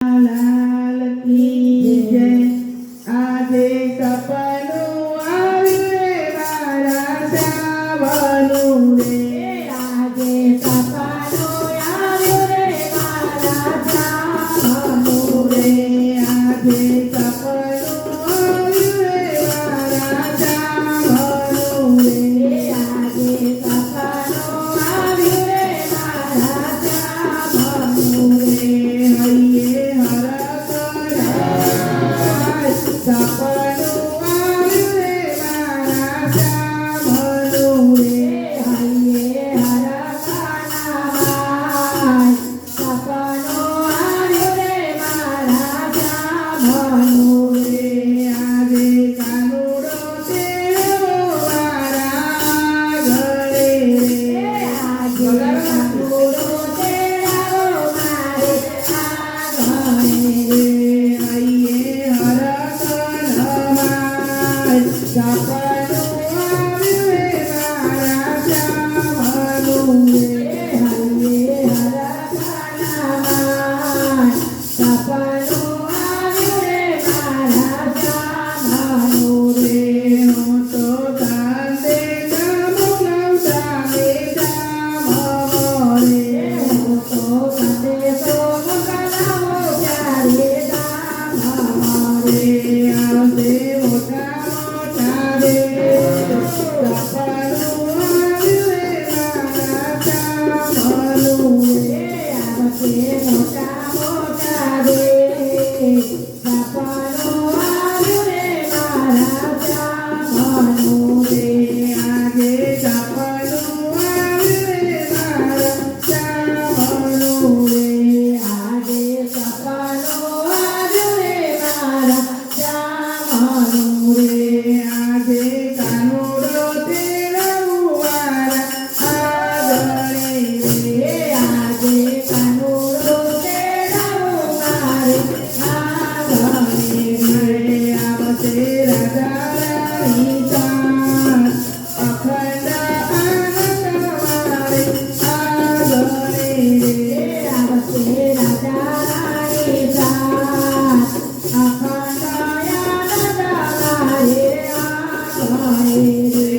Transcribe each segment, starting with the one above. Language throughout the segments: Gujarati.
લાલ કી જય. આજે સપનું આવ્યું રે મારા શ્યામનું રે. આજે સપનું આવ્યું રે મારા શ્યામનું રે આજે સપનું આવ્યું રે મારા શ્યામનું રે. આજે સપનું આવ્યું રે મારા શ્યામનું રે હૈયે હરખ રાય. સપનું આવ્યું રે મારા શ્યામનું રે. હૈયે હરખાના સપનું આવ્યું રે મારા શ્યામનું રે આજે કાનુડો તેડવો મારા ઘરે રે. આજે કાનુડો તેડાવો મારે આંગણે રે હૈયે હરખ રમાય. સપનું આવ્યું રે મારા શ્યામનું રે. હૈયે હરખાના સપનું આવ્યું રે મારા શ્યામનું રે હું તો સંદેશા મોકલતા બેઠા રે. હું તો સંદેશો મોકલાવો ત્યારે દામ રે આવશે મોટા મોટા રે. સપનું આવ્યું રે મારા શ્યામનું રે. આવશે મોટા મોટા રે સપનું આવ્યું રે મારા શ્યામનું રે આજે સપનું આવ્યું રે મારા શ્યામનું રે. આજે સપનું આવ્યું રે મારા શ્યામનું રે આજે કાનુડો તેડવું મારા આંગણે રે. આજે કાનુડો તેડાવો મારે આંગણે રે આવશે રાજા રાણી સાથ. અખંડ આનંદ મારે આંગણે રે. આવશે રાજા રાણી સાથ અખંડ આનંદ મારે આંગણે રે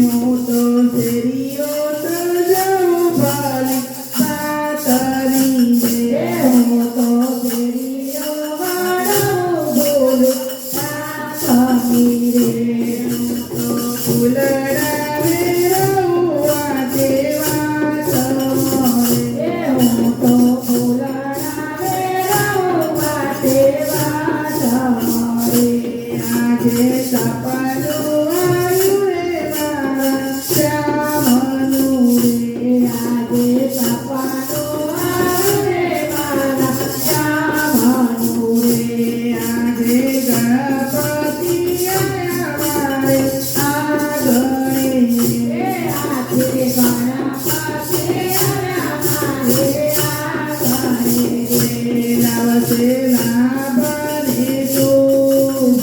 હું તો શેરીઓ સજાવું ભલી પાતળી રે. હું તો શેરીઓ વાળું બોલું સાસમી રે ફૂલડા વેરવા દેવા સમોરે. હું તો ફૂલણા વેરવા તેવા સમરે આજે સપનું આવ્યું રે મારા શ્યામનું રે. આજે સપનું આવ્યું રે મારા શ્યામનું રે આજે ગણપતિ આયા મારે આંગણે રે. આજે ગણપતિ આવ્યા મારે આંગણે લાવશે લાભને તું.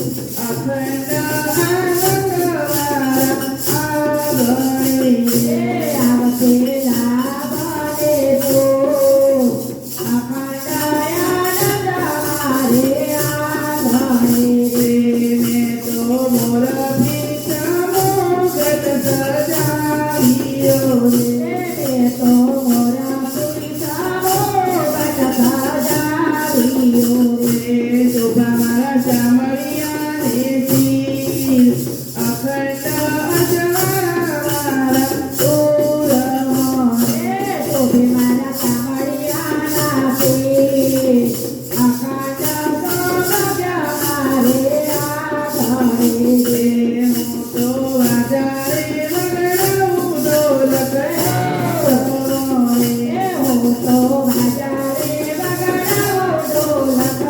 અખંડ આનંદ મારા આંગણે રે. આવશે લાભને તો અખંડ આનંદ મારે આંગણે મેં તો મોર ભીષમો ગત સજાવ્યો રે. તો મોરા પૈસાઓ બટકા જાવીઓ રે શોભા મારા શામળિયાને શીર. અખંડ અજવાળા મારા ઓરમોને. શોભે મારા કામળિયાના પીર અખંડ સોમજા મારે આંગણે રે હું તો વાજારે વગડાવું ઢોલક રે. હું તો હજારે વગડાવો ઢોલક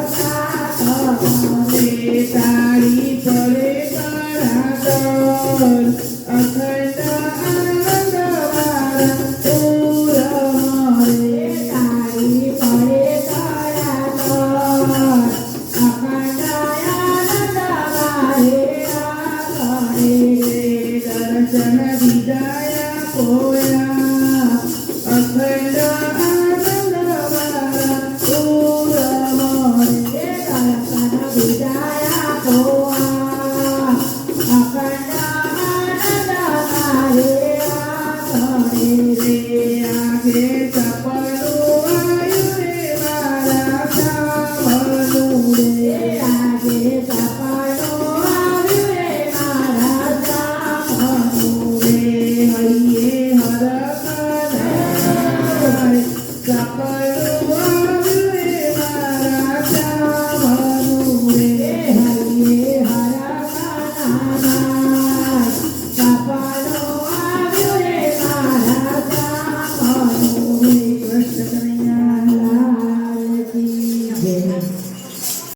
સપનું આવ્યું રે મારા શ્યામનું રે. આજે સપનું આવ્યું રે મારા શ્યામનું રે. હૈયે હરખનાય સપનું આવ્યું રે મારા શ્યામનું રે. હરિયે હરખાના